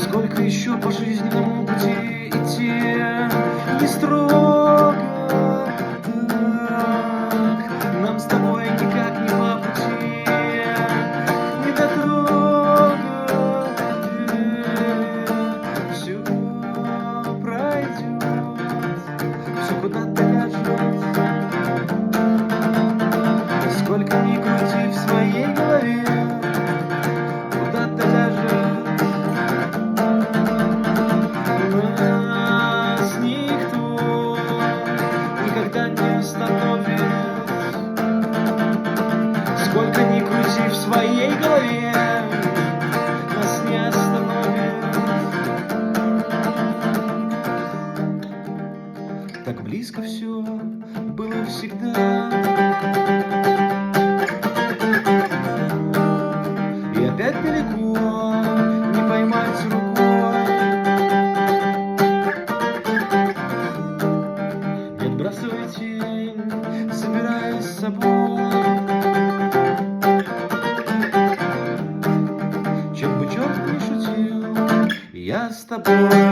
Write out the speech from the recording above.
Сколько еще по жизненному пути идти, не строго так, нам с тобой никак не по пути, не дотрогать, все пройдет, все куда-то ляжет. Сколько ни крути в своей голове, куда-то ляжет. Нас никто никогда не остановит. Сколько ни крути в своей голове, нас не остановит. Так близко все было всегда, и опять далеко не поймать рукой. Не отбрасывай тень, собирай с собой. Чем бы черт ни шутил, я с тобой.